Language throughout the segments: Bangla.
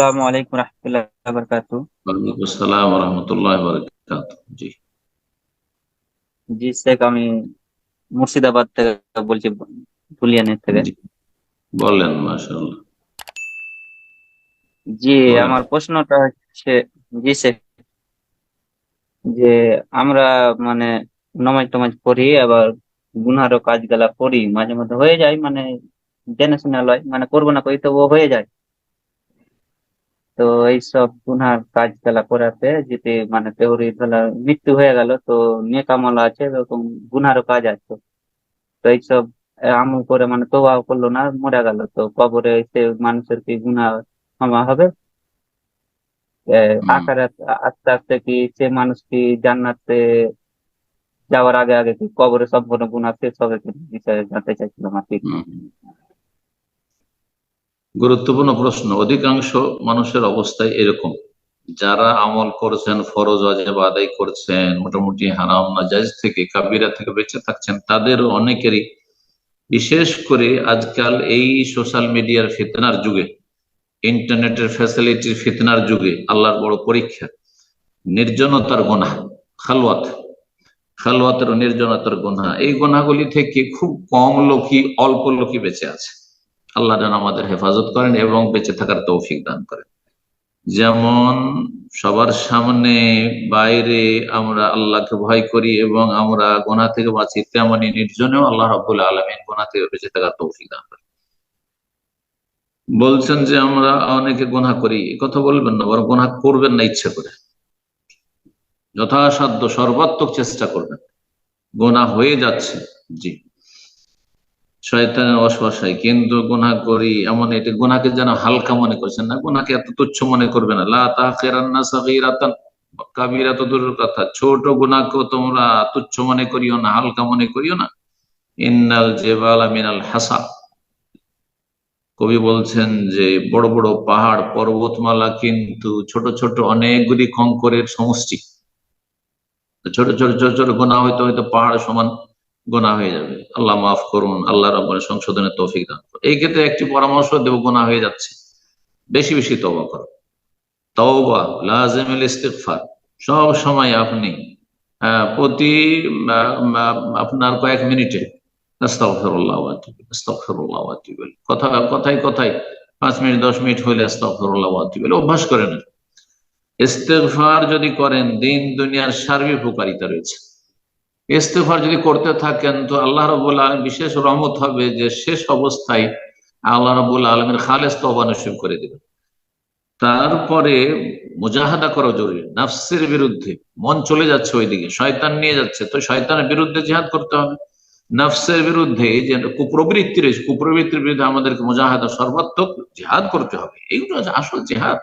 আসসালামু আলাইকুম রহমতুল্লাহ বারকাতু। ওয়ালাইকুম আসসালাম ওয়া রাহমাতুল্লাহি ওয়া বারাকাতুহু। জি, জি শেখ, আমি মুর্শিদাবাদ থেকে বলছি, ধুলিয়ানের থেকে। জি, বলেন। মাশাআল্লাহ। জি, বলেন। আমার প্রশ্নটা হচ্ছে, জি শেখ, যে আমরা মানে নমাজ টমাজ পড়ি, আবার গুনহারও কাজ গুলা করি, মাঝে মধ্যে হয়ে যায়, মানে জেনে শুনে লয়, মানে করবো না করি তো ও হয়ে যায়। তো এইসব গুনহার কাজ গুলা করাতে যদি মানে তেহরি ধরা মৃত্যু হয়ে গেল, তো নেক আমল আছে, এরকম গুনহারও কাজ আছে। তো এইসব আমল করে মানে তোবা করলো না, মরে গেল, তো কবরে এসে মানুষের কি গুনাহ ক্ষমা হবে? হুম, আখারাত আস্তে আস্তে কি সে মানুষ কি জান্নাতে যাওয়ার আগে আগে কি কবরে সম্পূর্ণ গুনাহ শেষ হবে কি, বিষয়ে জানতে চাইছিলাম আর কি। হুম। গুরুত্বপূর্ণ প্রশ্ন। অধিকাংশ মানুষের অবস্থায় এরকম, যারা আমল করছেন, ফরজ ওয়াজিব আদায় করছেন, মোটামুটি হারাম নাজায়েজ থেকে, কাবিরা থেকে বেঁচে থাকছেন, তাদের অনেকেরই, বিশেষ করে আজকাল এই সোশ্যাল মিডিয়ার ফিতনার যুগে, ইন্টারনেটের ফ্যাসিলিটির ফিতনার যুগে, আল্লাহর বড় পরীক্ষা, নির্জনতার গুনাহ, খালওয়াত, খালওয়াতের ও নির্জনতার গুনাহ, এই গুনাহগুলি থেকে খুব কম লোকই, অল্প লোকই বেঁচে আছে। আল্লাহ যেন আমাদের হেফাজত করেন এবং বেঁচে থাকার তৌফিক দান করেন। যেমন সবার সামনে, বাইরে আমরা আল্লাহকে ভয় করি এবং আমরা গুনাহ থেকে বাঁচি, তেমনি নির্জনেও আল্লাহ রাব্বুল আলামিন গুনাহ থেকে বেঁচে থাকার তৌফিক দান করেন। বলছেন যে আমরা অনেকে গুনাহ করি, এ কথা বলবেন না, বরং গুনাহ করবেন না ইচ্ছে করে, যথাসাধ্য সর্বাত্মক চেষ্টা করবেন। গুনাহ হয়ে যাচ্ছে, জি, শয়তানের ওয়াসওয়াসায়, কিন্তু গুনাহ করি এমন, এটা গুনাহকে যেন হালকা মনে করছেন না, গুনাহকে এত তুচ্ছ মনে করবে না। লা তাহকিরান্না সাগীরাতান, কাবীরা তো দূরের কথা, ছোট গুনাহকেও তোমরা তুচ্ছ মনে করিও না, হালকা মনে করিও না। ইন্নাল জিবালা মিনাল হাসা, কবি বলছেন যে বড় বড় পাহাড় পর্বতমালা কিন্তু ছোট ছোট অনেকগুলি কঙ্করের সমষ্টি। ছোট ছোট ছোট ছোট গোনা হয়তো হয়তো পাহাড় সমান গোনা হয়ে যাবে। আল্লাহ মাফ করুন, আল্লাহ রাব্বুল সংশোধনের তৌফিক দান করুন। এই ক্ষেত্রে একটি পরামর্শ দেব, গোনা হয়ে যাচ্ছে, বেশি বেশি তওবা করো। তওবা লাজিমুল ইস্তিগফার, সব সময় আপনি প্রতি আপনার কয়েক মিনিটে আস্তাগফিরুল্লাহ ওয়া আতুবু ইলাইহি, আস্তাগফিরুল্লাহ ওয়া আতুবু ইলাইহি, কথায় কথায় 5 মিনিট 10 মিনিট হলে আস্তাগফিরুল্লাহ ওয়া আতুবু ইলাইহি অভ্যাস করে নেন। ইস্তেগফার যদি করেন, দিন দুনিয়ার সার্বিক উপকারিতা রয়েছে। ইস্তেগফার যদি করতে থাকেন, তো আল্লাহ রাব্বুল আলামিন বিশেষ রহমত হবে যে শেষ অবস্থায় আল্লাহ রাব্বুল আলামিন খালেস তওবা নসিব করে দিবেন। তারপরে মুজাহাদা করা জরুরি, নাফসের বিরুদ্ধে। মন চলে যাচ্ছে ওইদিকে, শয়তান নিয়ে যাচ্ছে, তো শয়তানের বিরুদ্ধে জিহাদ করতে হবে। নাফসের বিরুদ্ধে যে কুপ্রবৃত্তি রয়েছে, কুপ্রবৃত্তির বিরুদ্ধে আমাদেরকে মুজাহাদা, সর্বাত্মক জিহাদ করতে হবে। এইগুলো হচ্ছে আসল জিহাদ।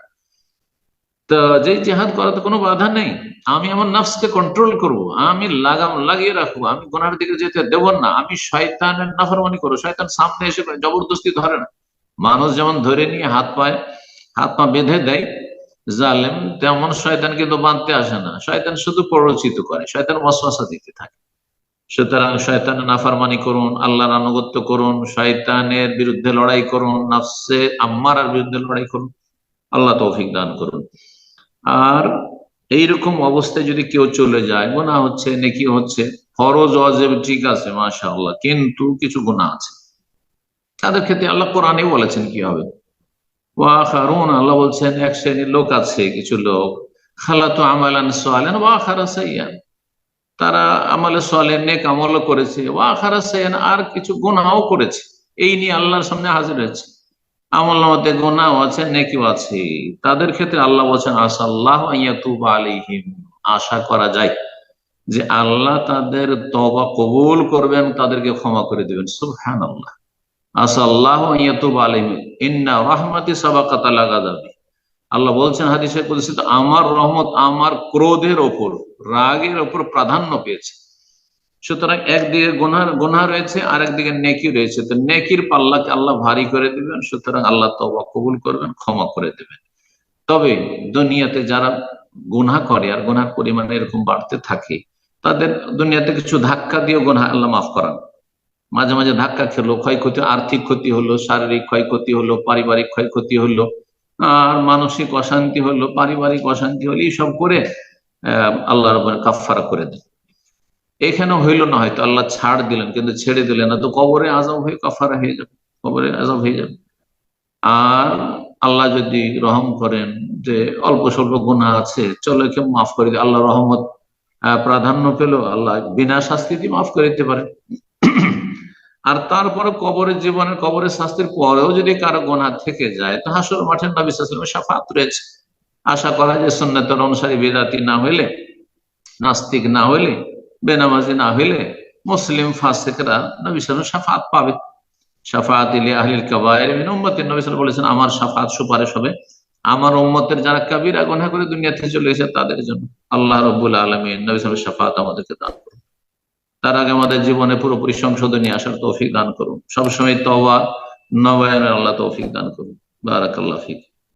তো যে জেহাদ করাতে কোনো বাধা নেই। আমি আমার নফসকে কন্ট্রোল করব, আমি লাগাম লাগিয়ে রাখবো, আমি গুনার দিকে যেতে দেব না, আমি শয়তানের নাফরমানি করবো। শয়তান সামনে এসে জবরদস্তি ধরে না, মানুষ যেমন ধরে নিয়ে হাত পা বেঁধে দেয় জালেম, তেমন শয়তান কিন্তু বাঁধতে আসে না। শয়তান শুধু প্ররোচিত করে, শয়তান ওয়াসওয়াসা দিতে থাকে। সুতরাং শয়তানের নাফরমানি করুন, আল্লাহর আনুগত্য করুন, শয়তানের বিরুদ্ধে লড়াই করুন, নফসে আম্মারার বিরুদ্ধে লড়াই করুন। আল্লাহ তৌফিক দান করুন। আর এইরকম অবস্থায় যদি কেউ চলে যায়, গুনাহ হচ্ছে নেকি হচ্ছে, ফরজ ওয়াজিব ঠিক আছে মাশাআল্লাহ, কিন্তু কিছু গুনাহ আছে, তাদের ক্ষেত্রে আল্লাহ কোরআনে বলেছেন কি হবে। ওয়াখারুন, আল্লাহ বলছেন এক শ্রেণীর লোক আছে, কিছু লোক, খালাতু আমালান সালিহান ওয়া আখারা সাইয়্যান, তারা আমালে সালেহ নেক আমলও করেছে, ওয়া আখারা সাইয়্যান, আর কিছু গুনাহও করেছে। এই নিয়ে আল্লাহর সামনে হাজির হয়েছে, আমল নামাতে গুনাহ আছে নেকিও আছে। তাদের ক্ষেত্রে আল্লাহ বলছেন আসাল্লাহু আইয়াতুবা আলাইহিম, আশা করা যায় যে আল্লাহ তাদের তওবা কবুল করবেন, তাদেরকে ক্ষমা করে দিবেন। সুবহানাল্লাহ। আসাল্লাহু আইয়াতুবা আলাইহিম, ইন্না রাহমাতি সাবাকাত আলা গাযাবি। আল্লাহ বলছেন হাদিসে কুদসিতে, আমার রহমত আমার ক্রোধের ওপর, রাগের ওপর প্রাধান্য পেয়েছে। সুতরাং একদিকে গুনাহ রয়েছে, আর একদিকে নেকি রয়েছে, তো নেকির পাল্লাকে আল্লাহ ভারী করে দিবেন। সুতরাং আল্লাহ তওবা কবুল করবেন, ক্ষমা করে দেবেন। তবে দুনিয়াতে যারা গুনাহ করে আর গুনার পরিমাণ এরকম বাড়তে থাকে, তাদের দুনিয়াতে কিছু ধাক্কা দিয়ে গুনাহ আল্লাহ মাফ করান। মাঝে মাঝে ধাক্কা খেলো, ক্ষয়ক্ষতি, আর্থিক ক্ষতি হলো, শারীরিক ক্ষয়ক্ষতি হলো, পারিবারিক ক্ষয়ক্ষতি হলো, আর মানসিক অশান্তি হলো, পারিবারিক অশান্তি হলো, এইসব করে আল্লাহর উপরে কাফফারা করে দেন। এখানে হইলো না, হয়তো আল্লাহ ছাড় দিলেন কিন্তু ছেড়ে দিলেন না, তো কবরে আযাব হয়ে কাফারা হয়ে যাবে, কবরে আযাব হয়ে যাবে। আর আল্লাহ যদি রহম করেন যে অল্প স্বল্প গুনাহ আছে, চলো একে মাফ করে দিই, আল্লাহ রহমত প্রাধান্য পেল, আল্লাহ বিনা শাস্তি দিয়ে মাফ করে দিতে পারে। আর তারপরে কবরের জীবনের, কবরের শাস্তির পরেও যদি কারো গুনাহ থেকে যায়, তো হাসর মাঠে নবী সাল্লাল্লাহু আলাইহি ওয়াসাল্লামের শাফাআত রয়েছে। আশা করা যায় সুন্নাতের অনুসারী, বিদআতি না হইলে, নাস্তিক না হইলে, বেনামাজি না হইলে মুসলিম ফাসিকরা নবী সাল্লাল্লাহু আলাইহি ওয়াসাল্লামের শাফাআত পাবে। শাফাআত ইলি আহলিল কাবায়ের মিন উম্মতি, নবী সাল্লাল্লাহু আলাইহি ওয়াসাল্লাম বলেছেন আমার শাফাআত, সুপারিশ হবে আমার উম্মতের যারা কাবীরা গুনাহ করে দুনিয়া থেকে চলে গেছে তাদের জন্য। আল্লাহ রাব্বুল আলামিন নবী সাল্লাল্লাহু আলাইহি ওয়াসাল্লামের শাফাআত আমাদেরকে দান করুন। তার আগে আমাদের জীবনে পুরোপুরি সংশোধনী আসার তৌফিক দান করুন, সবসময় তওবা নবায়নের আল্লাহ তৌফিক দান করুন। বারাকাল্লাহু ফিক।